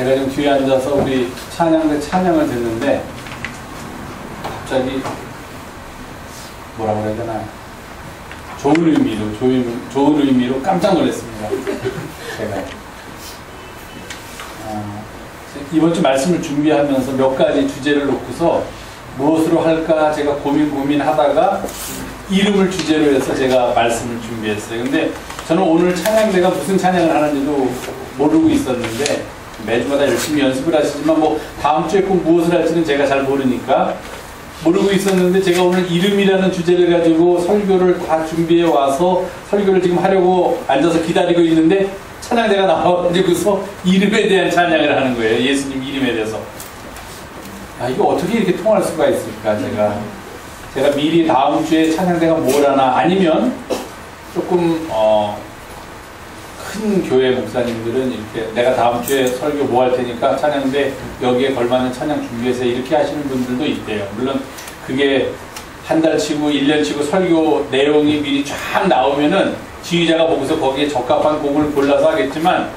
제가 지금 뒤에 앉아서 우리 찬양대 찬양을 듣는데 갑자기 뭐라고 해야 되나 좋은 의미로 깜짝 놀랐습니다. 제가 이번 주 말씀을 준비하면서 몇 가지 주제를 놓고서 무엇으로 할까 제가 고민하다가 이름을 주제로 해서 제가 말씀을 준비했어요. 근데 저는 오늘 찬양대가 무슨 찬양을 하는지도 모르고 있었는데 매주마다 열심히 연습을 하시지만 뭐 다음 주에 꼭 무엇을 할지는 제가 잘 모르니까 모르고 있었는데 제가 오늘 이름이라는 주제를 가지고 설교를 다 준비해 와서 설교를 지금 하려고 앉아서 기다리고 있는데 찬양대가 나와가지고서 이름에 대한 찬양을 하는 거예요. 예수님 이름에 대해서. 이거 어떻게 이렇게 통할 수가 있을까? 제가 미리 다음 주에 찬양대가 뭘 하나 아니면 조금 큰 교회 목사님들은 이렇게 내가 다음 주에 설교 뭐 할 테니까 찬양대 여기에 걸맞는 찬양 준비해서 이렇게 하시는 분들도 있대요. 물론 그게 한 달 치고 1년 치고 설교 내용이 미리 쫙 나오면은 지휘자가 보고서 거기에 적합한 곡을 골라서 하겠지만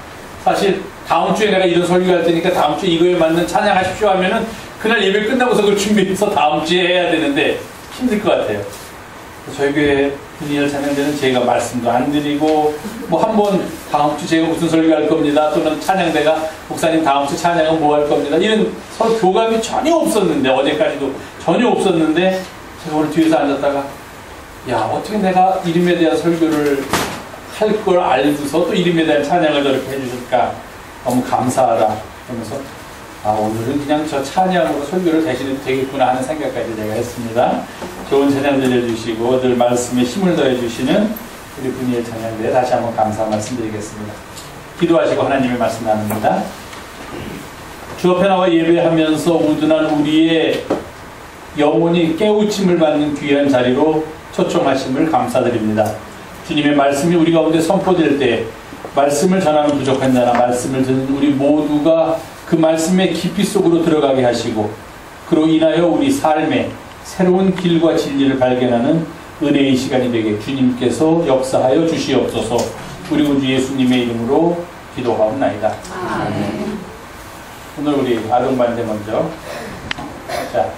사실 다음 주에 내가 이런 설교 할 테니까 다음 주에 이거에 맞는 찬양하십시오 하면은 그날 예배 끝나고서 그걸 준비해서 다음 주에 해야 되는데 힘들 것 같아요. 저희 교회 분이엘 찬양대는 제가 말씀도 안 드리고 뭐 한번 다음 주 제가 무슨 설교 할 겁니다 또는 찬양대가 목사님 다음 주 찬양은 뭐 할 겁니다 이런 서로 교감이 전혀 없었는데 어제까지도 전혀 없었는데 제가 오늘 뒤에서 앉았다가 야 어떻게 내가 이름에 대한 설교를 할 걸 알고서 또 이름에 대한 찬양을 저렇게 해주실까 너무 감사하다 그러면서 오늘은 그냥 저 찬양으로 설교를 대신해도 되겠구나 하는 생각까지 제가 했습니다. 좋은 찬양 들려주시고 늘 말씀에 힘을 더해주시는 우리 분이엘 찬양대에 다시 한번 감사 말씀드리겠습니다. 기도하시고 하나님의 말씀 나눕니다. 주 앞에 나와 예배하면서 우둔한 우리의 영혼이 깨우침을 받는 귀한 자리로 초청하심을 감사드립니다. 주님의 말씀이 우리 가운데 선포될 때 말씀을 전하는 부족한 자나 말씀을 듣는 우리 모두가 그 말씀의 깊이 속으로 들어가게 하시고 그로 인하여 우리 삶에 새로운 길과 진리를 발견하는 은혜의 시간이 되게 주님께서 역사하여 주시옵소서. 우리 구주 예수님의 이름으로 기도하옵나이다. 아멘. 오늘 우리 아동반대 먼저 자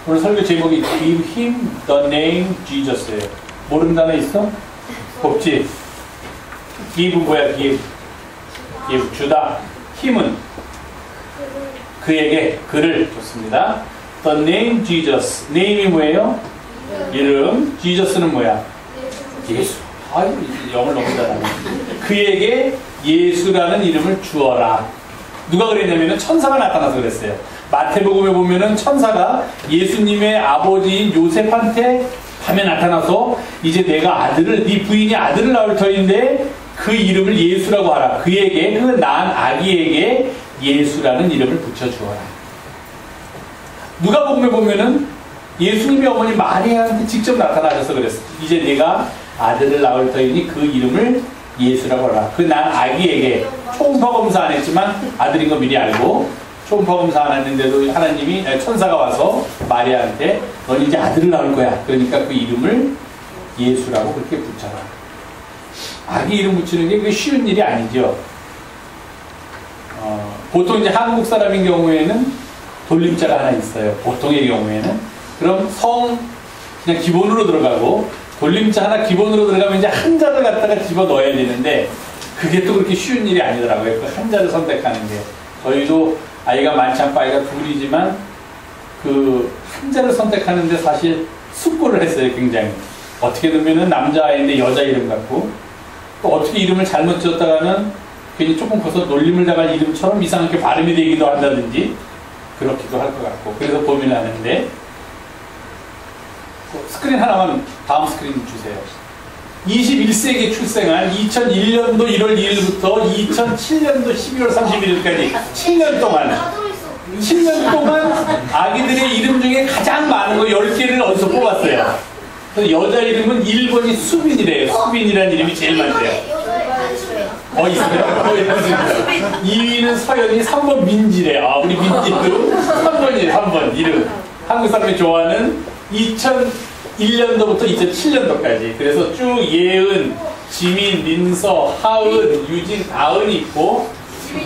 오늘 설교 제목이 Give Him the Name Jesus예요. 모르는 단어 있어? 없지? Give 뭐야? Give 주다. 힘은 그에게 그를 좋습니다. The name Jesus. name이 뭐예요? 이름. Jesus는 뭐야? 예수. 영을 너무 잘하네. 그에게 예수라는 이름을 주어라. 누가 그랬냐면은 천사가 나타나서 그랬어요. 마태복음에 보면은 천사가 예수님의 아버지인 요셉한테 밤에 나타나서 이제 내가 아들을 네 부인이 아들을 낳을 터인데 그 이름을 예수라고 하라. 그에게 그 난 아기에게 예수라는 이름을 붙여주어라. 누가복음에 보면은 예수님의 어머니 마리아한테 직접 나타나셔서 그랬어. 이제 네가 아들을 낳을 터이니 그 이름을 예수라고 하라. 그 난 아기에게 초음파 검사 안 했지만 아들인 거 미리 알고 초음파 검사 안 했는데도 하나님이 천사가 와서 마리아한테 넌 이제 아들을 낳을 거야. 그러니까 그 이름을 예수라고 그렇게 붙여라. 아기 이름 붙이는 게 그게 쉬운 일이 아니죠. 보통 이제 한국 사람인 경우에는 돌림자가 하나 있어요. 보통의 경우에는. 그럼 성 그냥 기본으로 들어가고 돌림자 하나 기본으로 들어가면 이제 한자를 갖다가 집어 넣어야 되는데 그게 또 그렇게 쉬운 일이 아니더라고요. 그 한자를 선택하는 게. 저희도 아이가 많지 않고 아이가 둘이지만 그 한자를 선택하는데 사실 숙고를 했어요. 굉장히. 어떻게 보면은 남자아이인데 여자 이름 같고 또 어떻게 이름을 잘못 지었다가는 괜히 조금 커서 놀림을 당할 이름처럼 이상하게 발음이 되기도 한다든지 그렇기도 할 것 같고 그래서 고민을 하는데 스크린 하나만 다음 스크린 주세요. 21세기에 출생한 2001년도 1월 2일부터 2007년도 12월 31일까지 7년 동안 아기들의 이름 중에 가장 많은 거 10개를 어디서 뽑았어요. 여자 이름은 1번이 수빈이래요. 수빈이라는 이름이 제일 많대요. 있어요? 2위는 서연이, 3번 민지래요. 우리 민지도 3번이에요. 3번 이름. 한국 사람이 좋아하는 2001년도부터 2007년도까지. 그래서 쭉 예은, 지민, 민서, 하은, 유진, 다은이 있고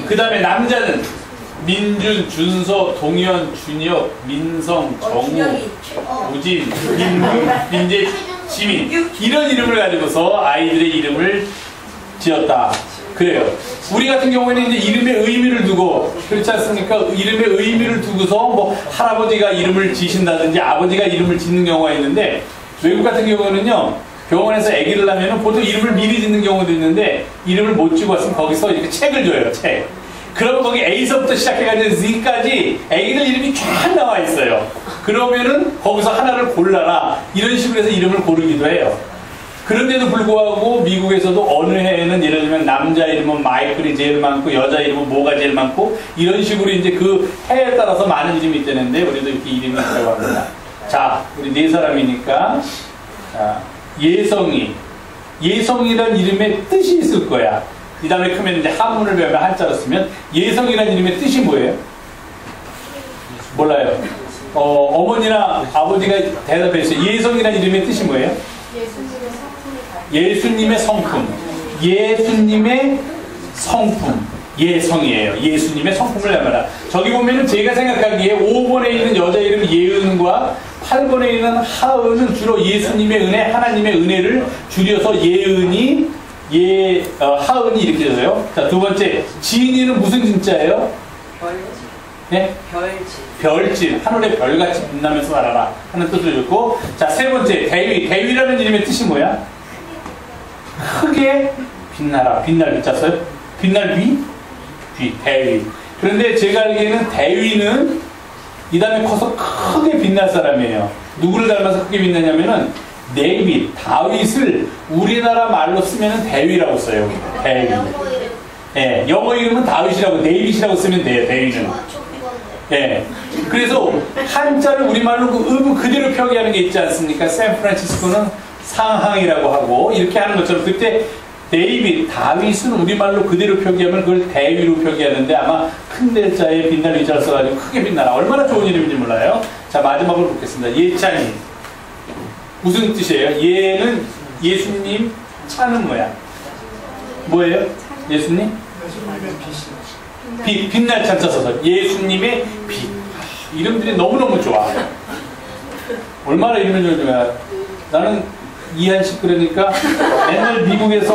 그 다음에 남자는 민준, 준서, 동현, 준혁, 민성, 정우, 우진, 민문, 민재, 지민 이런 이름을 가지고서 아이들의 이름을 지었다. 그래요. 우리 같은 경우에는 이제 이름의 의미를 두고 그렇지 않습니까? 이름의 의미를 두고서 뭐 할아버지가 이름을 지신다든지 아버지가 이름을 짓는 경우가 있는데 외국 같은 경우는요. 병원에서 아기를 낳으면 보통 이름을 미리 짓는 경우도 있는데 이름을 못 지고 왔으면 거기서 이렇게 책을 줘요. 책. 그러면 거기 A서부터 시작해가지고 Z까지 아기들 이름이 쫙 나와 있어요. 그러면은 거기서 하나를 골라라. 이런 식으로 해서 이름을 고르기도 해요. 그런데도 불구하고 미국에서도 어느 해에는 예를 들면 남자 이름은 마이클이 제일 많고 여자 이름은 뭐가 제일 많고 이런 식으로 이제 그 해에 따라서 많은 이름이 있다는데 우리도 이렇게 이름이 있다고 합니다. 자, 우리 네 사람이니까 자, 예성이란 이름의 뜻이 있을 거야. 이 다음에 크면 이제 한문을 배우면 한자로 쓰면 예성이란 이름의 뜻이 뭐예요? 몰라요. 어머니나 아버지가 대답해 주세요. 예성이란 이름의 뜻이 뭐예요? 예수님의 성품. 예수님의 성품. 예성이에요. 예수님의 성품을 담아라. 저기 보면은 제가 생각하기에 5번에 있는 여자 이름 예은과 8번에 있는 하은은 주로 예수님의 은혜, 하나님의 은혜를 줄여서 예은이, 하은이 이렇게 되어요. 자, 두 번째, 지인이는 무슨 진짜예요? 별진. 네? 별진. 하늘의 별같이 빛나면서 살아라 하는 뜻을 줬고, 자, 세 번째, 대위. 대위라는 이름의 뜻이 뭐야? 크게 빛나라. 빛날 빛자 써요? 빛날 위? 대위. 그런데 제가 알기에는 대위는 이 다음에 커서 크게 빛날 사람이에요. 누구를 닮아서 크게 빛나냐면은 데이빗, 다윗을 우리나라 말로 쓰면은 대위라고 써요. 대위. 예, 영어 이름은 다윗이라고 데이빗이라고 쓰면 돼요. 대위는. 예. 그래서 한자를 우리말로 그 의무 그대로 표기하는 게 있지 않습니까? 샌프란시스코는 상항이라고 하고 이렇게 하는 것처럼 그때 데이빗, 다윗은 우리말로 그대로 표기하면 그걸 대위로 표기하는데 아마 큰 대자에 빛날 위자를 써가지고 크게 빛나라. 얼마나 좋은 이름인지 몰라요. 자, 마지막으로 보겠습니다. 예찬이. 무슨 뜻이에요? 예는 예수님, 차는 뭐야? 뭐예요? 예수님? 빛, 빛날 찬자 써서 예수님의 빛. 이름들이 너무너무 좋아. 얼마나 이름을 좋아해. 나는 이한식 그러니까 맨날 미국에서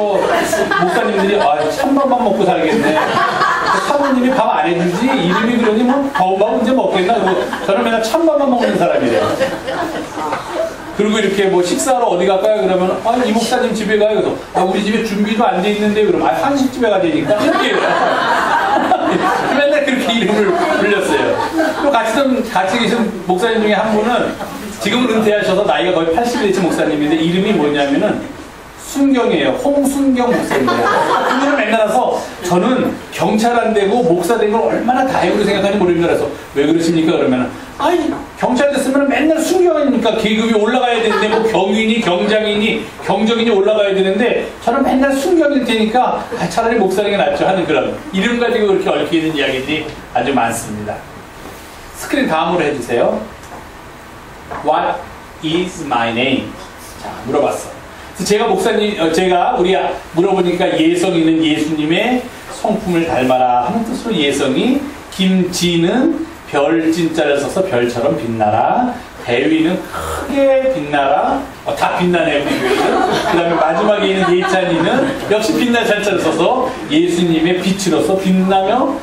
목사님들이 찬밥만 먹고 살겠네. 사모님이 밥 안 해주지 이름이 그러니 뭐 더운 밥 언제 먹겠나. 저는 맨날 찬밥만 먹는 사람이래요. 그리고 이렇게 뭐 식사하러 어디 갈까요? 그러면 이 목사님 집에 가요. 그래서 우리 집에 준비도 안 돼 있는데 그러면 한식집에 가자니까 이렇게 맨날 그렇게 이름을 불렸어요. 또 같이 계신 목사님 중에 한 분은 지금은 은퇴하셔서 나이가 거의 80이 되신 목사님인데 이름이 뭐냐면은 순경이에요. 홍순경 목사님이에요. 그분을 맨날 와서 저는 경찰 안 되고 목사 된 걸 얼마나 다행으로 생각하는지 모르겠다. 그래서 왜 그러십니까? 그러면은 경찰 됐으면 맨날 순경이니까 계급이 올라가야 되는데 뭐 경위니 경장이니 경정이니 올라가야 되는데 저는 맨날 순경일 테니까 차라리 목사님이 낫죠 하는 그런 이름 가지고 그렇게 얽히는 이야기들이 아주 많습니다. 스크린 다음으로 해주세요. What is my name? 자, 물어봤어. 제가 우리 물어보니까 예성이는 예수님의 성품을 닮아라 하는 뜻으로 예성이, 김지는 별진자를 써서 별처럼 빛나라, 대위는 크게 빛나라, 다 빛나네요. 그 다음에 마지막에 있는 예찬이는 역시 빛날 잔자를 써서 예수님의 빛으로서 빛나며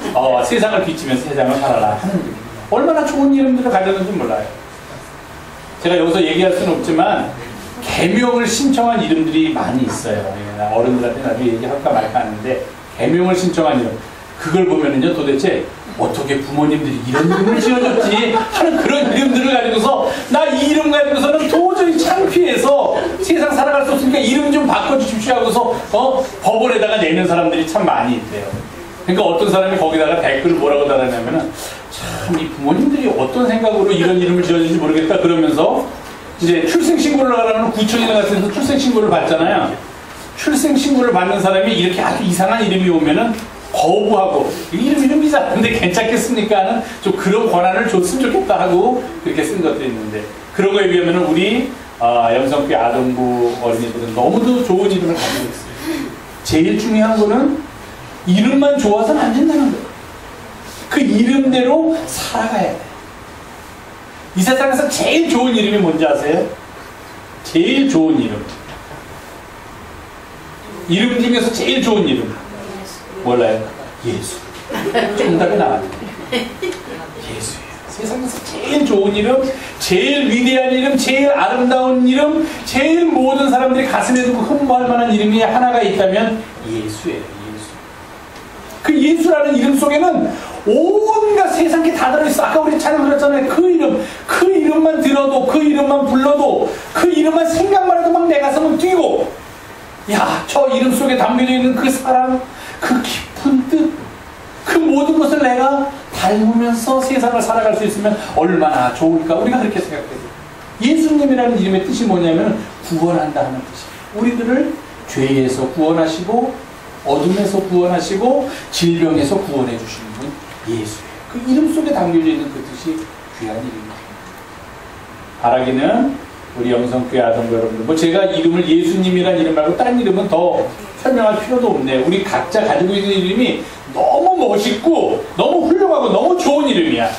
세상을 비치면서 세상을 살아라 하는 얘기입니다. 얼마나 좋은 이름들을 가졌는지 몰라요. 제가 여기서 얘기할 수는 없지만 계명을 신청한 이름들이 많이 있어요. 어른들한테 나중에 얘기할까 말까 하는데 계명을 신청한 이름, 그걸 보면은요 도대체 어떻게 부모님들이 이런 이름을 지어줬지 하는 그런 이름들을 가지고서 나 이 이름 가지고서는 도저히 창피해서 세상 살아갈 수 없으니까 이름 좀 바꿔주십시오 하고서 법원에다가 내는 사람들이 참 많이 있대요. 그러니까 어떤 사람이 거기다가 댓글을 뭐라고 달았냐면은 참 이 부모님들이 어떤 생각으로 이런 이름을 지어준지 모르겠다 그러면서 이제 출생신고를 하려면 구청이나 같은 데서 출생신고를 받잖아요. 출생신고를 받는 사람이 이렇게 아주 이상한 이름이 오면은 거부하고 이름 이상한데 괜찮겠습니까 하는 좀 그런 권한을 줬으면 좋겠다 하고 그렇게 쓴 것도 있는데, 그런 거에 비하면 우리 영성교회 아동부 어린이들은 너무도 좋은 이름을 가지고 있어요. 제일 중요한 거는 이름만 좋아서는 안 된다는 거예요. 그 이름대로 살아가야 돼. 이 세상에서 제일 좋은 이름이 뭔지 아세요? 제일 좋은 이름. 이름 중에서 제일 좋은 이름. 몰라요? 예수. 정답이 나왔네. 예수예요. 세상에서 제일 좋은 이름, 제일 위대한 이름, 제일 아름다운 이름, 제일 모든 사람들이 가슴에 두고 흠모할 만한 이름이 하나가 있다면 예수예요. 예수. 그 예수라는 이름 속에는 온갖 세상 게 다 들어있어. 아까 우리 찬양 들었잖아요. 그 이름만 들어도, 그 이름만 불러도, 그 이름만 생각만 해도 막 내 가슴은 뛰고, 야, 저 이름 속에 담겨져 있는 그 사랑, 그 깊은 뜻, 그 모든 것을 내가 닮으면서 세상을 살아갈 수 있으면 얼마나 좋을까. 우리가 그렇게 생각해요. 예수님이라는 이름의 뜻이 뭐냐면 구원한다 하는 뜻이에요. 우리들을 죄에서 구원하시고 어둠에서 구원하시고 질병에서 구원해 주시는 분 예수예요. 그 이름 속에 담겨져 있는 그 뜻이 귀한 이름입니다. 바라기는 우리 영성교회 아동부 여러분들, 뭐 제가 이름을 예수님이라는 이름 말고 다른 이름은 더 설명할 필요도 없네요. 우리 각자 가지고 있는 이름이 너무 멋있고 너무 훌륭하고 너무 좋은 이름이야.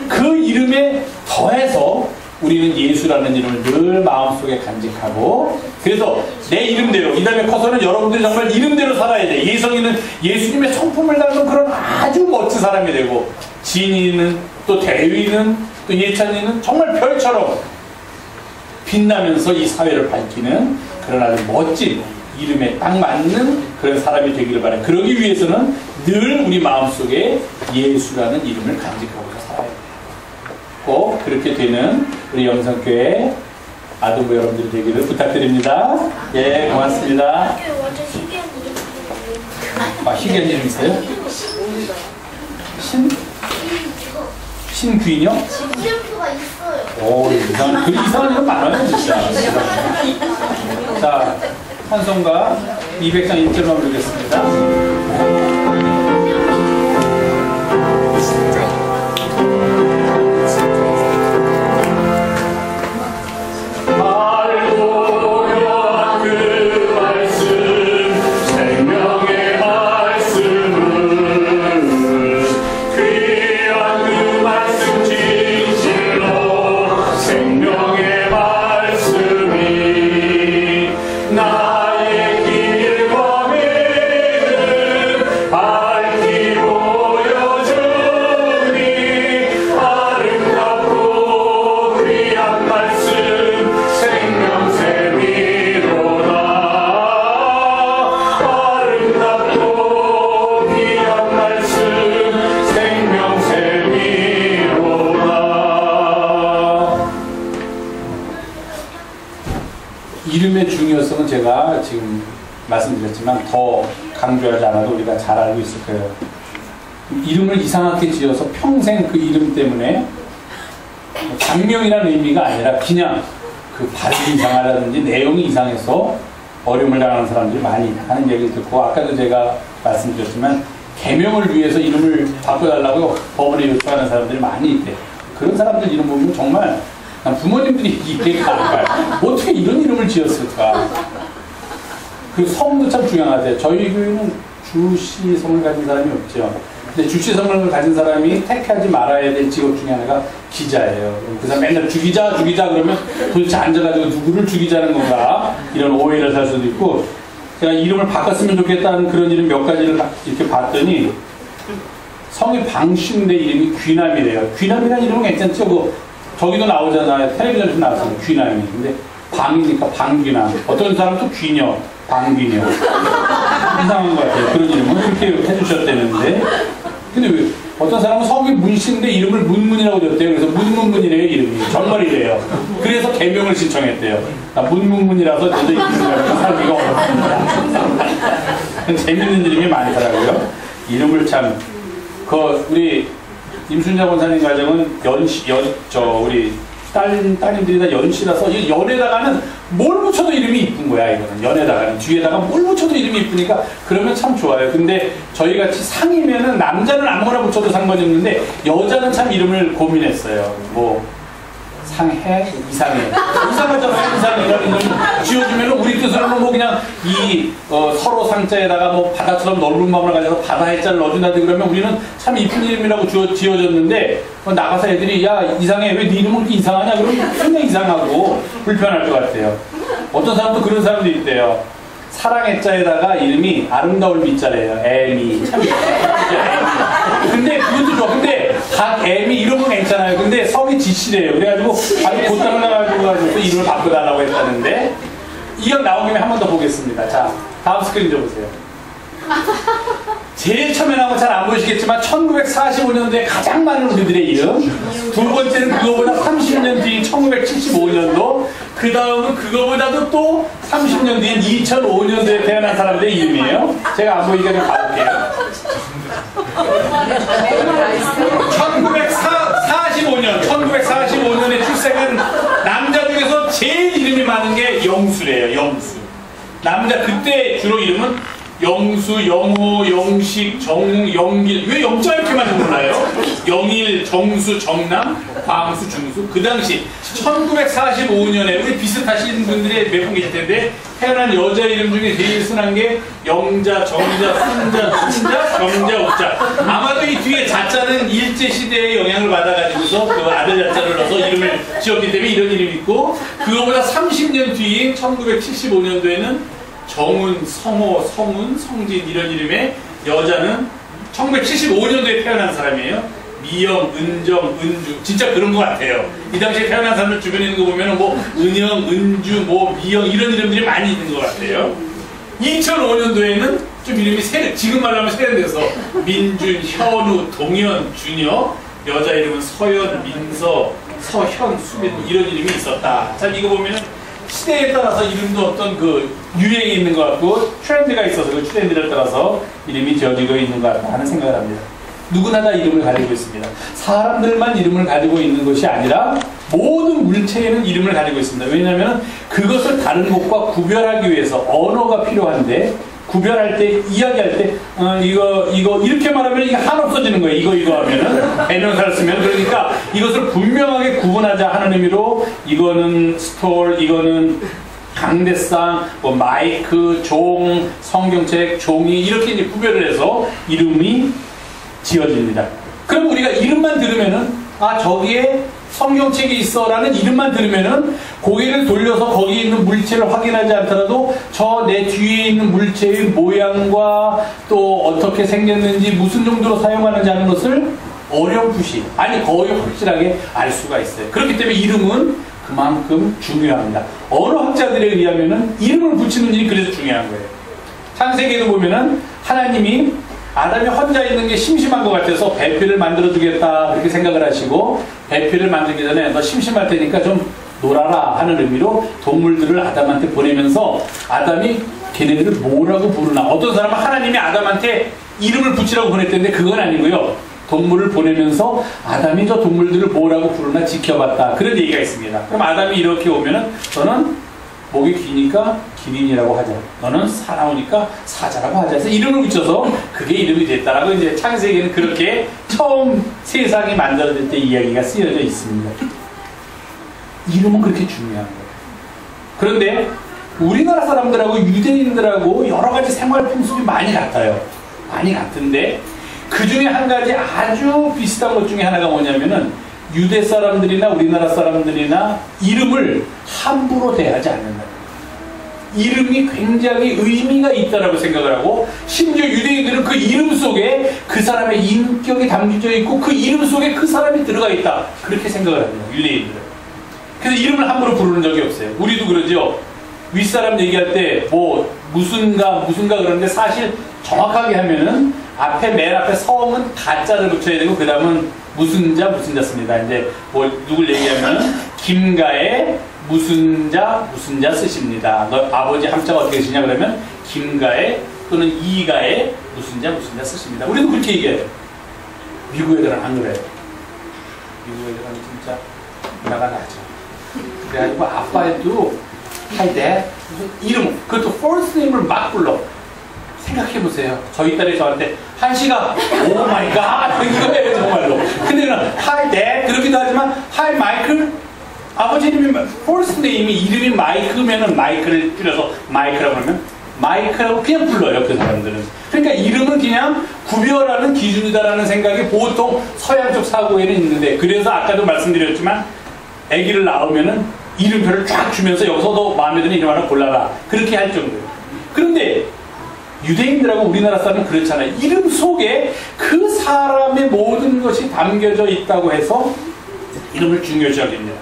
그 이름에 더해서 우리는 예수라는 이름을 늘 마음속에 간직하고, 그래서 내 이름대로, 이 다음에 커서는 여러분들이 정말 이름대로 살아야 돼. 예성이는 예수님의 성품을 닮은 그런 아주 멋진 사람이 되고, 진이는 또 대위는 또 예찬이는 정말 별처럼 빛나면서 이 사회를 밝히는 그런 아주 멋진 이름에 딱 맞는 그런 사람이 되기를 바라요. 그러기 위해서는 늘 우리 마음속에 예수라는 이름을 간직하고서 살아야 돼요. 꼭 그렇게 되는 우리 영성교회 아동부 여러분들이 되기를 부탁드립니다. 예, 고맙습니다. 아, 희귀한 이름 있어요? 신귀인요? 이름표가 있어요. 오, 이상한 이름 많아요, 진짜. 자, 찬송가 200장 1절만 부르겠습니다. 이름의 중요성은 제가 지금 말씀드렸지만 더 강조하지 않아도 우리가 잘 알고 있을 거예요. 이름을 이상하게 지어서 평생 그 이름 때문에 장명이라는 의미가 아니라 그냥 그 발음이 이상하다든지 내용이 이상해서 어려움을 당하는 사람들이 많이 하는 얘기를 듣고, 아까도 제가 말씀드렸지만 계명을 위해서 이름을 바꿔달라고 법원에 요청하는 사람들이 많이 있대요. 그런 사람들 이름 보면 정말 부모님들이 이해가 안 가요. 어떻게 이런 이름을 지었을까? 그 성도 참 중요하대요. 저희 교회는 주씨 성을 가진 사람이 없죠. 근데 주씨 성을 가진 사람이 택하지 말아야 될 직업 중에 하나가 기자예요. 그 사람 맨날 주기자 그러면 도대체 앉아가지고 누구를 죽이자는 건가? 이런 오해를 살 수도 있고, 제가 이름을 바꿨으면 좋겠다는 그런 이름 몇 가지를 이렇게 봤더니 성이 방신인데 이름이 귀남이래요. 귀남이라는 이름은 괜찮죠? 저기도 나오잖아요. 텔레비전에서 나왔어요. 귀남이. 근데 방이니까 방귀남. 어떤 사람은 또 귀녀, 방귀녀. 이상한 것 같아요. 그런 이름은 그렇게 해주셨다는데. 근데 왜? 어떤 사람은 성이 문신인데 이름을 문문이라고 줬대요. 그래서 문문문이래요, 이름이. 정말이래요. 그래서 개명을 신청했대요. 나 문문문이라서 저도 이름을 살기가 어렵습니다. 재밌는 이름이 많더라고요. 이름을 참, 우리 임순자 권사님 가정은 우리 따님들이 다 연씨라서 연에다가는 뭘 붙여도 이름이 이쁜 거야. 이거는 연에다가는 뒤에다가 뭘 붙여도 이름이 이쁘니까 그러면 참 좋아요. 근데 저희같이 상이면은 남자는 아무거나 붙여도 상관이 없는데 여자는 참 이름을 고민했어요. 뭐 상해? 이상해. 이상하잖아요. 이상해라는 이름 지어주면 우리 뜻으로는 뭐 그냥 서로 상자에다가 뭐 바다처럼 넓은 마음을 가져서 바다 해자를 넣어준다든지 그러면 우리는 참 이쁜 이름이라고 지어줬는데 나가서 애들이 야 이상해 왜 네 이름은 그렇게 이상하냐 그러면 굉장히 이상하고 불편할 것 같아요. 어떤 사람도 그런 사람도 있대요. 사랑의 자에다가 이름이 아름다울 미자래요. 애미. 참 근데 그것도 좋아. 근데 각 애미 이런 건 괜찮아요. 근데 성이 지시래요. 그래가지고 아주 곧장 나가지고 이름을 바꿔달라고 했다는데 이왕 나온 김에 한 번 더 보겠습니다. 자, 다음 스크린 좀 보세요. 제일 처음에 나온 건 잘 안 보이시겠지만 1945년도에 가장 많은 우리들의 이름, 두 번째는 그거보다 30년 뒤인 1975년도, 그 다음은 그거보다도 또 30년 뒤인 2005년도에 태어난 사람들의 이름이에요. 제가 안 보이니까 좀 가볼게요. 1945년에 출생한 남자 중에서 제일 이름이 많은 게 영수래요. 영수. 남자 그때 주로 이름은 영수, 영호, 영식, 정웅, 영길. 왜 영자 이렇게 많이 몰라요? 영일, 정수, 정남, 광수, 중수. 그 당시 1945년에 우리 비슷하신 분들이 몇 분 계실 텐데 태어난 여자 이름 중에 제일 순한 게 영자, 정자, 순자, 순자, 정자, 옥자. 아마도 이 뒤에 자자는 일제시대의 영향을 받아가지고서 그 아들 자자를 넣어서 이름을 지었기 때문에 이런 이름이 있고, 그거보다 30년 뒤인 1975년도에는 정운, 성호, 성운, 성진 이런 이름의 여자는 1975년도에 태어난 사람이에요. 미영, 은정, 은주. 진짜 그런 것 같아요. 이 당시에 태어난 사람들 주변에 있는 거 보면 뭐 은영, 은주, 뭐 미영 이런 이름들이 많이 있는 것 같아요. 2005년도에는 좀 이름이 지금 말로 하면 세련돼서 민준, 현우, 동현, 준여, 여자 이름은 서연, 민서, 서현, 수빈 이런 이름이 있었다. 참 이거 보면은 시대에 따라서 이름도 어떤 그 유행이 있는 것 같고 트렌드가 있어서 그 트렌드를 따라서 이름이 지어지고 있는 것 같다 하는 생각을 합니다. 누구나 다 이름을 가지고 있습니다. 사람들만 이름을 가지고 있는 것이 아니라 모든 물체에는 이름을 가지고 있습니다. 왜냐하면 그것을 다른 것과 구별하기 위해서 언어가 필요한데, 구별할 때, 이야기할 때, 이거 이렇게 말하면 이게 한없어지는 거예요. 이거 하면은 대명사를 쓰면. 그러니까 이것을 분명하게 구분하자 하는 의미로 이거는 스톨, 이거는 강대상, 뭐 마이크, 종, 성경책, 종이 이렇게 이제 구별을 해서 이름이 지어집니다. 그럼 우리가 이름만 들으면은 저기에 성경책이 있어라는 이름만 들으면은 고개를 돌려서 거기에 있는 물체를 확인하지 않더라도 저 내 뒤에 있는 물체의 모양과 또 어떻게 생겼는지 무슨 정도로 사용하는지 하는 것을 어렴풋이 아니 거의 확실하게 알 수가 있어요. 그렇기 때문에 이름은 그만큼 중요합니다. 언어학자들에 의하면은 이름을 붙이는 일이 그래서 중요한 거예요. 창세기에도 보면은 하나님이 아담이 혼자 있는 게 심심한 것 같아서 배필을 만들어 주겠다 그렇게 생각을 하시고, 배필을 만들기 전에 너 심심할 테니까 좀 놀아라 하는 의미로 동물들을 아담한테 보내면서 아담이 걔네들을 뭐라고 부르나, 어떤 사람은 하나님이 아담한테 이름을 붙이라고 보냈던데 그건 아니고요, 동물을 보내면서 아담이 저 동물들을 뭐라고 부르나 지켜봤다 그런 얘기가 있습니다. 그럼 아담이 이렇게 오면은 너는 목이 기니까 기린이라고 하자, 너는 사나우니까 사자라고 하자 해서 이름을 붙여서 그게 이름이 됐다라고 이제 창세기에는 그렇게 처음 세상이 만들어질 때 이야기가 쓰여져 있습니다. 이름은 그렇게 중요한 거예요. 그런데 우리나라 사람들하고 유대인들하고 여러 가지 생활 풍습이 많이 같아요. 많이 같은데 그 중에 한 가지 아주 비슷한 것 중에 하나가 뭐냐면은 유대 사람들이나 우리나라 사람들이나 이름을 함부로 대하지 않는다. 이름이 굉장히 의미가 있다라고 생각을 하고, 심지어 유대인들은 그 이름 속에 그 사람의 인격이 담겨져 있고 그 이름 속에 그 사람이 들어가 있다 그렇게 생각을 합니다. 유대인들은. 그래서 이름을 함부로 부르는 적이 없어요. 우리도 그러죠. 윗사람 얘기할 때 뭐 무슨가 그러는데 사실 정확하게 하면은 맨 앞에 성은 가자를 붙여야 되고 그 다음은 무슨 자 씁니다. 이제 뭐 누굴 얘기하면 김가의 무슨 자 쓰십니다. 너 아버지 함자가 어떻게 되시냐 그러면 김가의 또는 이가의 무슨 자 쓰십니다. 우리도 그렇게 얘기해요. 미국 애들은 안 그래요. 미국 애들은 진짜 문화가 나죠. 그래가지고 아빠도 Hi Dad 이름, 그것도 first name을 막 불러. 생각해보세요. 저희 딸이 저한테 한시가 오 마이 갓 이거예요 정말로. 근데 Hi Dad 그러기도 하지만 Hi Michael 아버지 이름이 first name이 이름이 마이크면은 마이크를 줄여서 마이크라고 하면 마이크라고 그냥 불러요, 그 사람들은. 그러니까 이름은 그냥 구별하는 기준이다라는 생각이 보통 서양 쪽 사고에는 있는데, 그래서 아까도 말씀드렸지만 아기를 낳으면은 이름표를 쫙 주면서 여기서 너 마음에 드는 이름 하나 골라라, 그렇게 할 정도예요. 그런데 유대인들하고 우리나라 사람은 그렇잖아요. 이름 속에 그 사람의 모든 것이 담겨져 있다고 해서 이름을 중요시 여깁니다.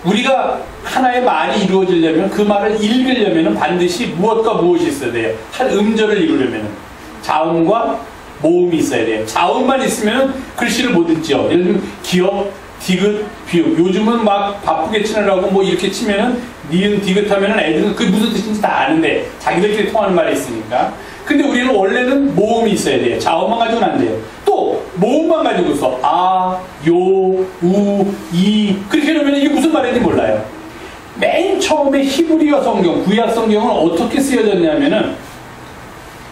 우리가 하나의 말이 이루어지려면 그 말을 읽으려면 반드시 무엇과 무엇이 있어야 돼요. 한 음절을 읽으려면 자음과 모음이 있어야 돼요. 자음만 있으면 글씨를 못 읽죠. 예를 들면 기역, 디귿, 비읍. 요즘은 막 바쁘게 치느라고 뭐 이렇게 치면은 니은, 디귿 하면은 애들은 그게 무슨 뜻인지 다 아는데 자기들끼리 통하는 말이 있으니까. 근데 우리는 원래는 모음이 있어야 돼요. 자음만 가지고는 안 돼요. 또 모음만 가지고서 아, 요, 우, 이 그렇게 놓으면 이게 무슨 말인지 몰라요. 맨 처음에 히브리어 성경, 구약 성경은 어떻게 쓰여졌냐면은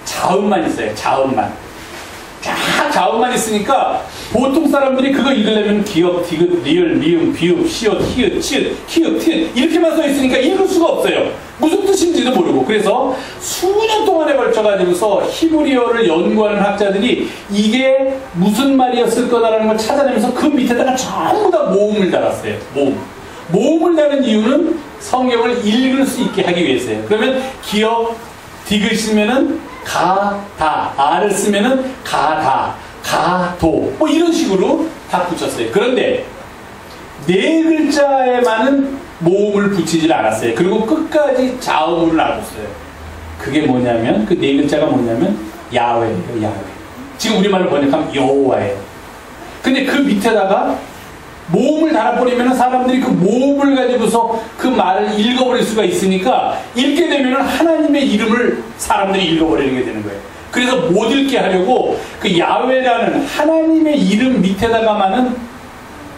자음만 있어요. 자음만. 자음만 있으니까 보통 사람들이 그거 읽으려면 기역, 디귿, 리을, 미음, 비읍, 시옷, 히읗, 치읓, 키읔, 티읕 이렇게만 써 있으니까 읽을 수가 없어요. 무슨 뜻인지도 모르고. 그래서 수년 동안에 걸쳐가지고서 히브리어를 연구하는 학자들이 이게 무슨 말이었을 거다라는 걸 찾아내면서 그 밑에다가 전부 다 모음을 달았어요. 모음을 다는 이유는 성경을 읽을 수 있게 하기 위해서예요. 그러면 기역, 디귿 쓰면은 가, 다, 아를 쓰면은 가, 다, 가, 도 뭐 이런 식으로 다 붙였어요. 그런데 네 글자에만은 모음을 붙이질 않았어요. 그리고 끝까지 자음으로 놔뒀어요. 그게 뭐냐면 그 네 글자가 뭐냐면 야훼예요. 야훼. 지금 우리말로 번역하면 여호와예요. 근데 그 밑에다가 모음을 달아버리면 사람들이 그 모음을 가지고서 그 말을 읽어버릴 수가 있으니까 읽게 되면 하나님의 이름을 사람들이 읽어버리는 게 되는 거예요. 그래서 못 읽게 하려고 그 야훼라는 하나님의 이름 밑에다가만은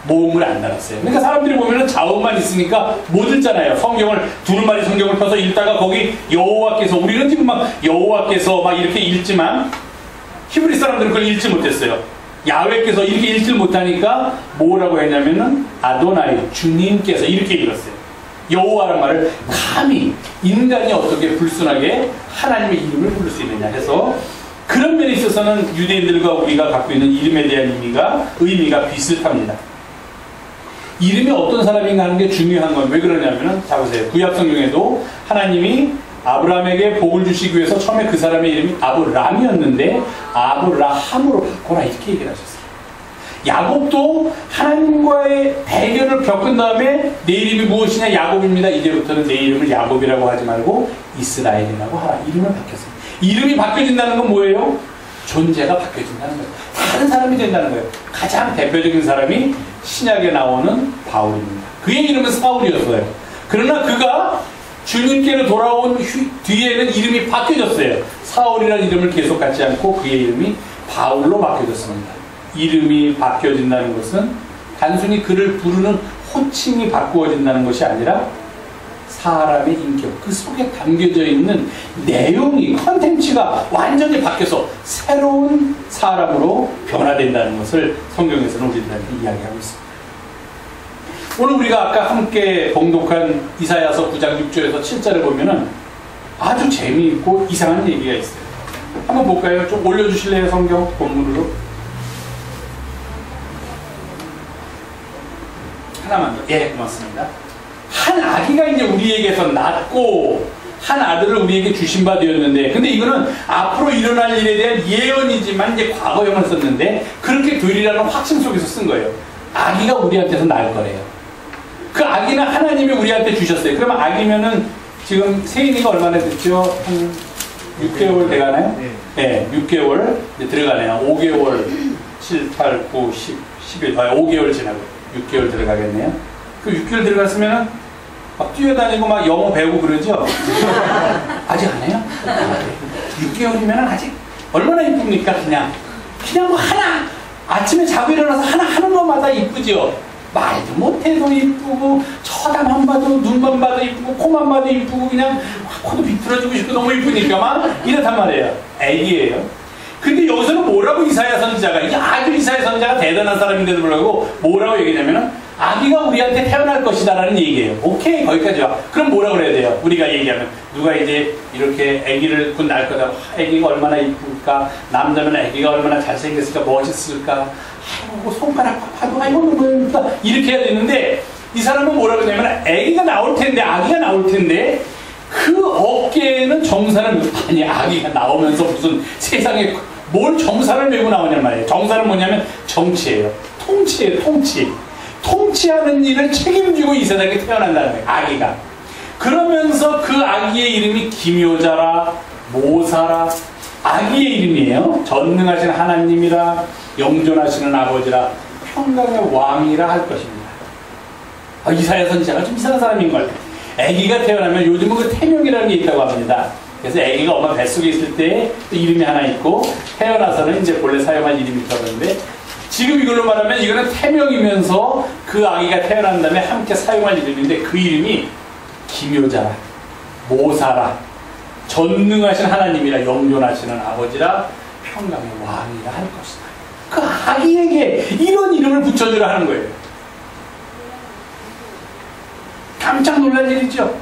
모음을 안 달았어요. 그러니까 사람들이 보면 자음만 있으니까 못 읽잖아요. 성경을 두루마리 성경을 펴서 읽다가 거기 여호와께서, 우리는 지금 막 여호와께서 막 이렇게 읽지만 히브리 사람들은 그걸 읽지 못했어요. 야훼께서 이렇게 읽질 못하니까 뭐라고 했냐면은 아도나이, 주님께서 이렇게 읽었어요. 여호와라는 말을 감히 인간이 어떻게 불순하게 하나님의 이름을 부를 수 있느냐 해서 그런 면에 있어서는 유대인들과 우리가 갖고 있는 이름에 대한 의미가 비슷합니다. 이름이 어떤 사람인가 하는 게 중요한 건 왜 그러냐면은, 자 보세요. 구약 성경에도 하나님이 아브라함에게 복을 주시기 위해서 처음에 그 사람의 이름이 아브람이었는데 아브라함으로 바꿔라 이렇게 얘기를 하셨어요. 야곱도 하나님과의 대결을 겪은 다음에 내 이름이 무엇이냐 야곱입니다. 이제부터는 내 이름을 야곱이라고 하지 말고 이스라엘이라고 하라. 이름을 바뀌었어요. 이름이 바뀌어진다는 건 뭐예요? 존재가 바뀌어진다는 거예요. 다른 사람이 된다는 거예요. 가장 대표적인 사람이 신약에 나오는 바울입니다. 그의 이름은 사울이었어요. 그러나 그가 주님께로 돌아온 뒤에는 이름이 바뀌어졌어요. 사울이라는 이름을 계속 갖지 않고 그의 이름이 바울로 바뀌어졌습니다. 이름이 바뀌어진다는 것은 단순히 그를 부르는 호칭이 바꾸어진다는 것이 아니라 사람의 인격, 그 속에 담겨져 있는 내용이, 컨텐츠가 완전히 바뀌어서 새로운 사람으로 변화된다는 것을 성경에서는 우리들한테 이야기하고 있습니다. 오늘 우리가 아까 함께 봉독한 이사야서 9장 6절에서 7절을 보면은 아주 재미있고 이상한 얘기가 있어요. 한번 볼까요? 좀 올려주실래요? 성경 본문으로. 하나만 더. 예, 고맙습니다. 한 아기가 이제 우리에게서 낳고 한 아들을 우리에게 주신 바 되었는데, 근데 이거는 앞으로 일어날 일에 대한 예언이지만 이제 과거형을 썼는데 그렇게 되리라는 확신 속에서 쓴 거예요. 아기가 우리한테서 낳을 거래요. 그 아기는 하나님이 우리한테 주셨어요. 그러면 아기면은 지금 세인이가 얼마나 됐죠? 한 6개월 돼가나요? 네, 6개월 이제 들어가네요. 5개월, 7, 8, 9, 10, 11, 5개월 지나고 6개월 들어가겠네요. 그 6개월 들어갔으면은 막 뛰어다니고 막 영어 배우고 그러죠? 아직 안 해요? 6개월이면 아직 얼마나 이쁩니까? 그냥 뭐 하나 아침에 자고 일어나서 하나 하는 것마다 이쁘죠? 말도 못해도 이쁘고 쳐다만 봐도 눈만 봐도 이쁘고 코만 봐도 이쁘고 그냥 코도 비틀어주고 싶고 너무 이쁘니까 막 이렇단 말이에요. 애기예요. 근데 여기서는 뭐라고 이사야 선지자가, 이게 아주 이사야 선지자가 대단한 사람인데도 불구하고 뭐라고 얘기하냐면은 아기가 우리한테 태어날 것이다라는 얘기예요. 오케이, 거기까지 와. 그럼 뭐라 그래야 돼요? 우리가 얘기하면 누가 이제 이렇게 아기를 곧 낳을 거다. 아기가 얼마나 이쁠까? 남자면 아기가 얼마나 잘생겼을까? 멋있을까? 아이고, 손가락 봐도 아이고 너무 예쁘다. 이렇게 해야 되는데 이 사람은 뭐라 그러냐면 아기가 나올 텐데, 아기가 나올 텐데 그 어깨에는 정사를, 아니 아기가 나오면서 무슨 세상에 뭘 정사를 메고 나오냔 말이에요. 정사는 뭐냐면 정치예요. 통치예요. 통치. 통치하는 일을 책임지고 이 세상에 태어난다는 거예요. 아기가. 그러면서 그 아기의 이름이 기묘자라, 모사라, 아기의 이름이에요. 전능하신 하나님이라, 영존하시는 아버지라, 평강의 왕이라 할 것입니다. 이사야 선지자가 좀 이상한 사람인 걸. 아기가 태어나면 요즘은 그 태명이라는 게 있다고 합니다. 그래서 아기가 엄마 뱃속에 있을 때 이름이 하나 있고 태어나서는 이제 본래 사용할 이름이 있다는데, 지금 이걸로 말하면 이거는 태명이면서 그 아기가 태어난 다음에 함께 사용할 이름인데, 그 이름이 기묘자라, 모사라, 전능하신 하나님이라, 영존하시는 아버지라, 평강의 왕이라 할 것이다. 그 아기에게 이런 이름을 붙여주라 하는 거예요. 깜짝 놀랄 일이죠.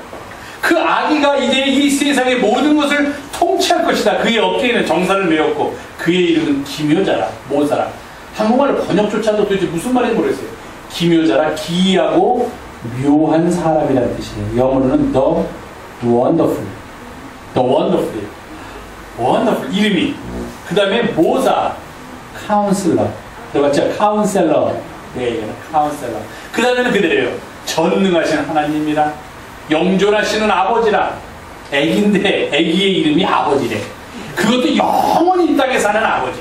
그 아기가 이제 이 세상의 모든 것을 통치할 것이다. 그의 어깨에는 정사를 메었고 그의 이름은 기묘자라, 모사라. 한국말로 번역조차도 도대체 무슨 말인지 모르겠어요. 기묘자라, 기이하고 묘한 사람이라는 뜻이에요. 영어로는 the wonderful, the wonderful, wonderful 이름이. 그 다음에 모사, counselor, 들어봤죠? counselor, 네, counselor. 그 다음에는 그대로예요. 전능하신 하나님이라, 영존하시는 아버지라. 애기인데 애기의 이름이 아버지래. 그것도 영원히 이 땅에 사는 아버지.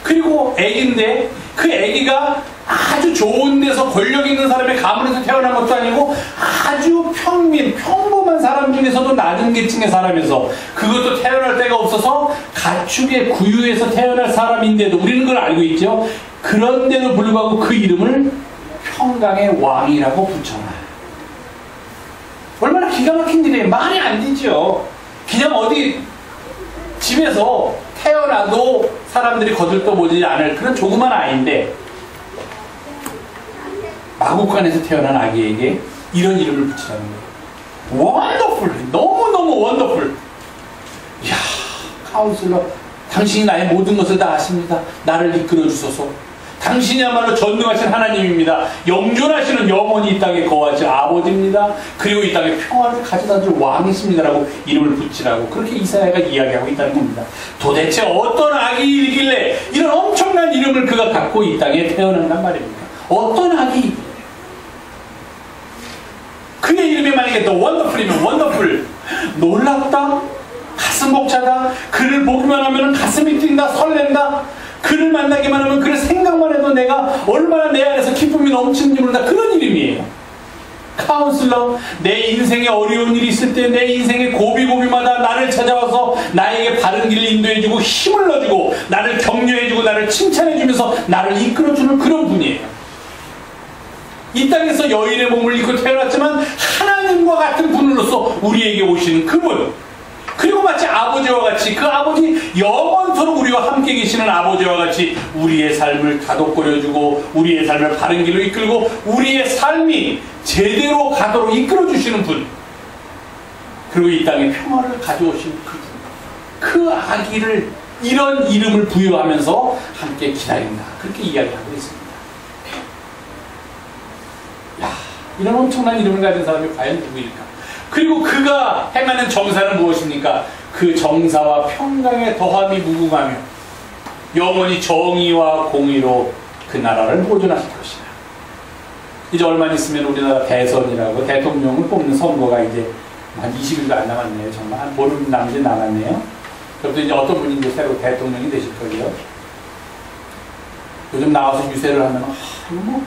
그리고 애기인데 그 애기가 아주 좋은 데서 권력 있는 사람의 가문에서 태어난 것도 아니고 아주 평범한 사람 중에서도 낮은 계층의 사람에서, 그것도 태어날 데가 없어서 가축의 구유에서 태어날 사람인데도 우리는 그걸 알고 있죠. 그런데도 불구하고 그 이름을 평강의 왕이라고 붙여놔. 얼마나 기가 막힌 일이에요. 말이 안 되죠. 그냥 어디 집에서 태어나도 사람들이 거들떠보지 않을 그런 조그만 아이인데 마국간에서 태어난 아기에게 이런 이름을 붙이라는 거예요. 원더풀, 너무너무 원더풀. 이야, 카운슬러, 당신이 나의 모든 것을 다 아십니다. 나를 이끌어 주소서. 당신이야말로 전능하신 하나님입니다. 영존하시는, 영원히 이 땅에 거하실 아버지입니다. 그리고 이 땅에 평화를 가져다 줄 왕이십니다라고 이름을 붙이라고 그렇게 이사야가 이야기하고 있다는 겁니다. 도대체 어떤 아기이길래 이런 엄청난 이름을 그가 갖고 이 땅에 태어난단 말입니까? 어떤 아기? 그의 이름이 만약에 The Wonderful이면 원더풀, 놀랍다, 가슴 벅차다, 그를 보기만 하면 가슴이 뛴다, 설렌다, 그를 만나기만 하면 그를 생각만 해도 내가 얼마나 내 안에서 기쁨이 넘치는지 모른다, 그런 이름이에요. 카운슬러, 내 인생에 어려운 일이 있을 때 내 인생의 고비고비마다 나를 찾아와서 나에게 바른 길을 인도해주고 힘을 넣어주고 나를 격려해주고 나를 칭찬해주면서 나를 이끌어주는 그런 분이에요. 이 땅에서 여인의 몸을 입고 태어났지만 하나님과 같은 분으로서 우리에게 오시는 그분, 그리고 마치 아버지와 같이, 그 아버지 영원토록 우리와 함께 계시는 아버지와 같이 우리의 삶을 다독거려주고 우리의 삶을 바른 길로 이끌고 우리의 삶이 제대로 가도록 이끌어주시는 분, 그리고 이 땅에 평화를 가져오시는 그 아기를 이런 이름을 부여하면서 함께 기다린다, 그렇게 이야기하고 있습니다. 야, 이런 엄청난 이름을 가진 사람이 과연 누구일까? 그리고 그가 행하는 정사는 무엇입니까? 그 정사와 평강의 더함이 무궁하며 영원히 정의와 공의로 그 나라를 보존하실 것이다. 이제 얼마 있으면 우리나라 대선이라고 대통령을 뽑는 선거가 이제 한 20일도 안 남았네요. 정말 한 보름 남짓 남았네요. 그래도 이제 어떤 분이 이제 새로 대통령이 되실 거예요. 요즘 나와서 유세를 하면 뭐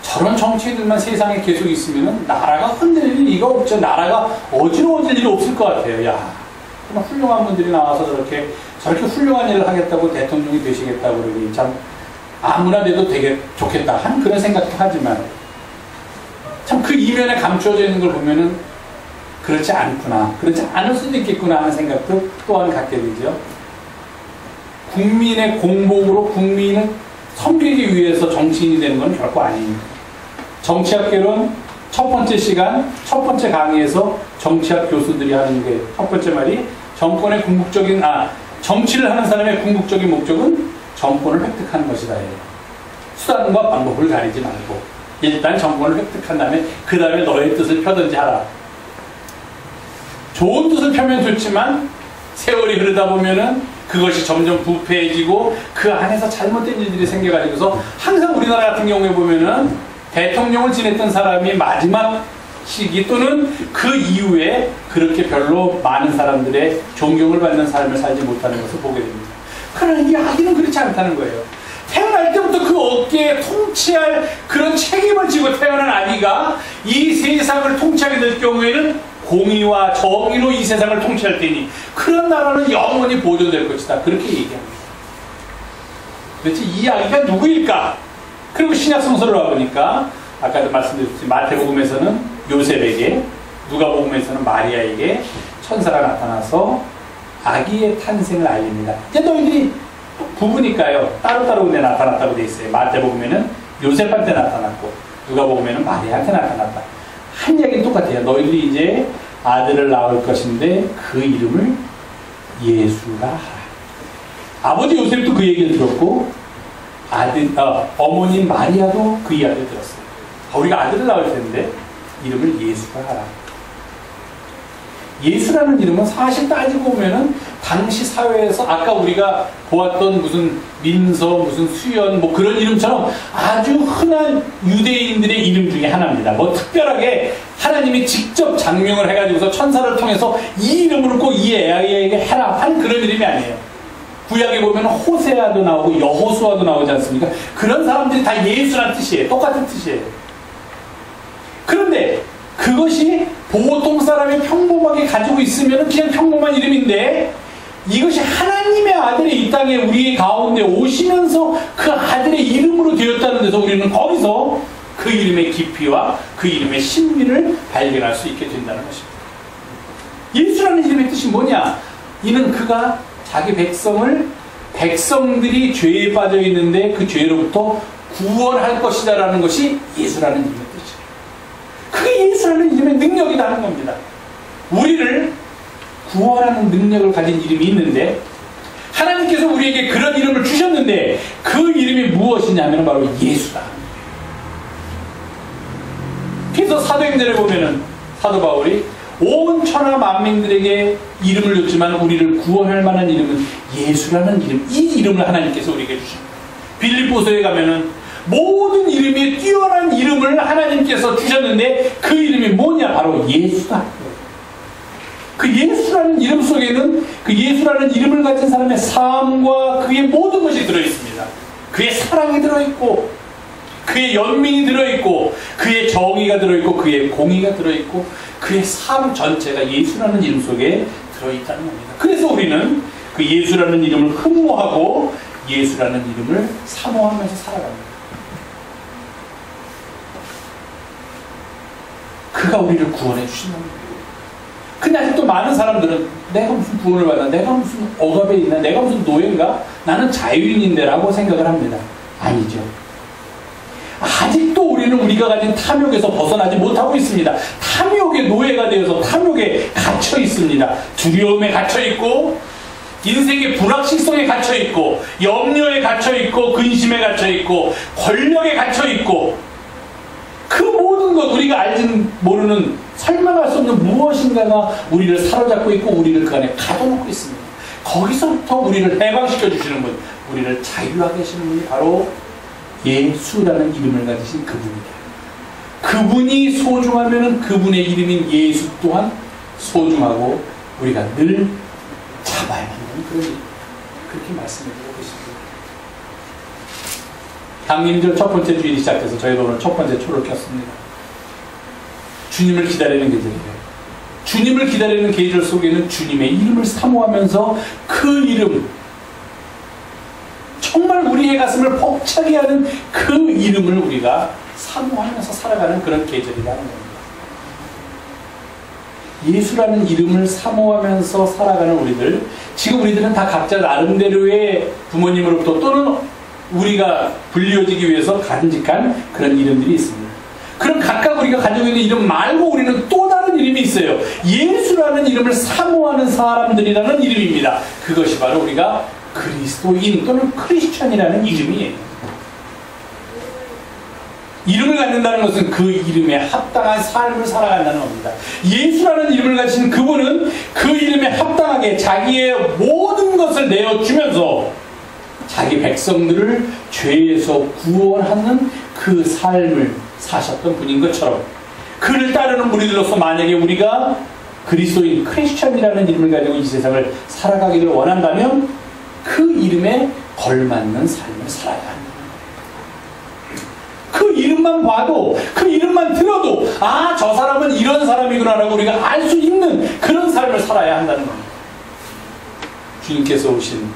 저런 정치인들만 세상에 계속 있으면 나라가 흔들릴 리가 없죠. 나라가 어지러워질 일이 없을 것 같아요. 야, 정말 훌륭한 분들이 나와서 저렇게 훌륭한 일을 하겠다고 대통령이 되시겠다고 그러니 참 아무나 돼도 되게 좋겠다 하는 그런 생각도 하지만 참 그 이면에 감추어져 있는 걸 보면은 그렇지 않구나, 그렇지 않을 수도 있겠구나 하는 생각도 또한 갖게 되죠. 국민의 공복으로 국민을 섬기기 위해서 정치인이 되는 건 결코 아닙니다. 정치학개론 첫 번째 시간, 첫 번째 강의에서 정치학 교수들이 하는 게 첫 번째 말이 정권의 궁극적인, 정치를 하는 사람의 궁극적인 목적은 정권을 획득하는 것이다. 수단과 방법을 가리지 말고 일단 정권을 획득한 다음에 그 다음에 너의 뜻을 펴든지 하라. 좋은 뜻을 펴면 좋지만 세월이 흐르다 보면은 그것이 점점 부패해지고 그 안에서 잘못된 일들이 생겨가지고서 항상 우리나라 같은 경우에 보면은 대통령을 지냈던 사람이 마지막 시기 또는 그 이후에 그렇게 별로 많은 사람들의 존경을 받는 삶을 살지 못하는 것을 보게 됩니다. 그러나 이 아기는 그렇지 않다는 거예요. 태어날 때부터 그 어깨에 통치할 그런 책임을 지고 태어난 아기가 이 세상을 통치하게 될 경우에는 공의와 정의로 이 세상을 통치할 테니 그런 나라는 영원히 보존될 것이다. 그렇게 얘기합니다. 도대체 이 아기가 누구일까? 그리고 신약 성서를 와보니까 아까도 말씀드렸듯이 마태복음에서는 요셉에게, 누가복음에서는 마리아에게 천사가 나타나서 아기의 탄생을 알립니다. 이제 너희들이 부부니까요. 따로따로 근데 나타났다고 돼 있어요. 마태복음에는 요셉한테 나타났고 누가복음에는 마리아한테 나타났다. 한 얘기는 똑같아요. 너희들이 이제 아들을 낳을 것인데 그 이름을 예수라 하라. 아버지 요셉도 그 얘기를 들었고 어머님 마리아도 그 이야기를 들었어요. 우리가 아들을 낳을 텐데 이름을 예수라 하라. 예수라는 이름은 사실 따지고 보면은 당시 사회에서 아까 우리가 보았던 무슨 민서, 무슨 수연 뭐 그런 이름처럼 아주 흔한 유대인들의 이름 중에 하나입니다. 뭐 특별하게 하나님이 직접 장명을 해가지고서 천사를 통해서 이 이름으로 꼭 이 아이에게 해라 한 그런 이름이 아니에요. 구약에 보면 호세아도 나오고 여호수아도 나오지 않습니까? 그런 사람들이 다 예수라는 뜻이에요. 똑같은 뜻이에요. 그런데 그것이 보통 사람이 평범하게 가지고 있으면 그냥 평범한 이름인데 이것이 하나님의 아들이 이 땅에 우리 가운데 오시면서 그 아들의 이름으로 되었다는 데서 우리는 거기서 그 이름의 깊이와 그 이름의 신비를 발견할 수 있게 된다는 것입니다. 예수라는 이름의 뜻이 뭐냐? 이는 그가 자기 백성들이 죄에 빠져 있는데 그 죄로부터 구원할 것이다 라는 것이 예수라는 이름의 뜻이에요. 그게 예수라는 이름의 능력이라는 겁니다. 우리를 구원하는 능력을 가진 이름이 있는데 하나님께서 우리에게 그런 이름을 주셨는데 그 이름이 무엇이냐면 바로 예수다. 그래서 사도행전에 보면은 사도 바울이 온 천하 만민들에게 이름을 줬지만 우리를 구원할 만한 이름은 예수라는 이름, 이 이름을 하나님께서 우리에게 주십니다. 빌립보서에 가면은 모든 이름이 뛰어난 이름을 하나님께서 주셨는데 그 이름이 뭐냐? 바로 예수다. 그 예수라는 이름 속에는 그 예수라는 이름을 가진 사람의 삶과 그의 모든 것이 들어있습니다. 그의 사랑이 들어있고 그의 연민이 들어있고 그의 정의가 들어있고 그의 공의가 들어있고 그의 삶 전체가 예수라는 이름 속에 들어있다는 겁니다. 그래서 우리는 그 예수라는 이름을 흠모하고 예수라는 이름을 사모하면서 살아갑니다. 그가 우리를 구원해 주신다는 거예요. 근데 아직도 많은 사람들은 내가 무슨 구원을 받아, 내가 무슨 억압에 있나, 내가 무슨 노예인가, 나는 자유인인데 라고 생각을 합니다. 아니죠. 아직도 우리는 우리가 가진 탐욕에서 벗어나지 못하고 있습니다. 탐욕의 노예가 되어서 탐욕에 갇혀 있습니다. 두려움에 갇혀 있고 인생의 불확실성에 갇혀 있고 염려에 갇혀 있고 근심에 갇혀 있고 권력에 갇혀 있고 그 모든 것 우리가 알지 모르는 설명할 수 없는 무엇인가가 우리를 사로잡고 있고 우리를 그 안에 가둬놓고 있습니다. 거기서부터 우리를 해방시켜 주시는 분, 우리를 자유하게 하시는 분이 바로 예수라는 이름을 가지신 그분이다. 그분이 소중하면 그분의 이름인 예수 또한 소중하고 우리가 늘 잡아야 한다는 그렇게 말씀드리고 계십니다. 강림절 첫 번째 주일이 시작돼서 저희도 오늘 첫 번째 초를 켰습니다. 주님을 기다리는 계절이에요. 주님을 기다리는 계절 속에는 주님의 이름을 사모하면서 그 이름, 정말 우리의 가슴을 벅차게 하는 그 이름을 우리가 사모하면서 살아가는 그런 계절이라는 겁니다. 예수라는 이름을 사모하면서 살아가는 우리들, 지금 우리들은 다 각자 나름대로의 부모님으로부터 또는 우리가 불리워지기 위해서 간직한 그런 이름들이 있습니다. 그럼 각각 우리가 가지고 있는 이름 말고 우리는 또 다른 이름이 있어요. 예수라는 이름을 사모하는 사람들이라는 이름입니다. 그것이 바로 우리가 그리스도인 또는 크리스천이라는 이름이에요. 이름을 갖는다는 것은 그 이름에 합당한 삶을 살아간다는 겁니다. 예수라는 이름을 가진 그분은 그 이름에 합당하게 자기의 모든 것을 내어주면서 자기 백성들을 죄에서 구원하는 그 삶을 사셨던 분인 것처럼, 그를 따르는 무리들로서 만약에 우리가 그리스도인 크리스천이라는 이름을 가지고 이 세상을 살아가기를 원한다면 그 이름에 걸맞는 삶을 살아야 합니다. 그 이름만 봐도, 그 이름만 들어도 아, 저 사람은 이런 사람이구나라고 우리가 알 수 있는 그런 삶을 살아야 한다는 겁니다. 주님께서 오신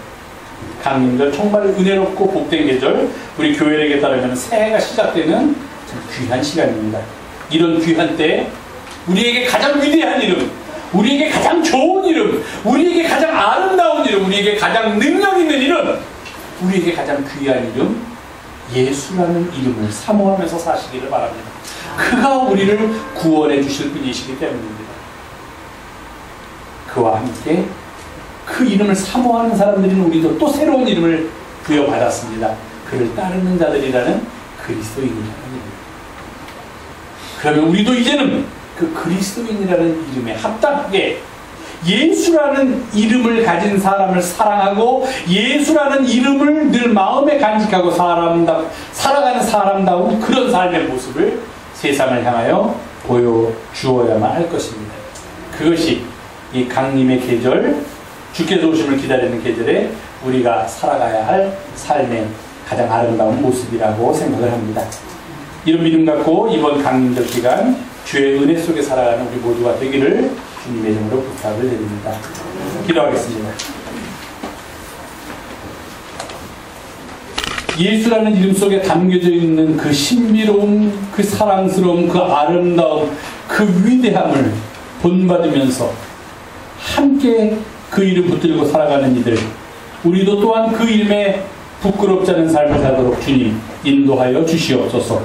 강림절, 정말 은혜롭고 복된 계절, 우리 교회에게 따르면 새해가 시작되는 참 귀한 시간입니다. 이런 귀한 때 우리에게 가장 위대한 이름, 우리에게 가장 좋은 이름, 우리에게 가장 아름다운 이름, 우리에게 가장 능력 있는 이름, 우리에게 가장 귀한 이름 예수라는 이름을 사모하면서 사시기를 바랍니다. 그가 우리를 구원해 주실 분이시기 때문입니다. 그와 함께 그 이름을 사모하는 사람들인 우리도 또 새로운 이름을 부여받았습니다. 그를 따르는 자들이라는 그리스도인이라는 이름. 그러면 우리도 이제는 그 그리스도인이라는 이름에 합당하게 예수라는 이름을 가진 사람을 사랑하고 예수라는 이름을 늘 마음에 간직하고 살아가는 사람다운 그런 삶의 모습을 세상을 향하여 보여주어야만 할 것입니다. 그것이 이 강림의 계절, 주께서 오심을 기다리는 계절에 우리가 살아가야 할 삶의 가장 아름다운 모습이라고 생각을 합니다. 이런 믿음 갖고 이번 강림절 기간 주의 은혜 속에 살아가는 우리 모두가 되기를 주님의 이름으로 부탁을 드립니다. 기도하겠습니다. 예수라는 이름 속에 담겨져 있는 그 신비로움, 그 사랑스러움, 그 아름다움, 그 위대함을 본받으면서 함께 그 이름 붙들고 살아가는 이들, 우리도 또한 그 이름에 부끄럽지 않은 삶을 살도록 주님 인도하여 주시옵소서.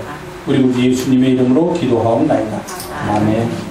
우리 구주 예수님의 이름으로 기도하옵나이다. 아멘.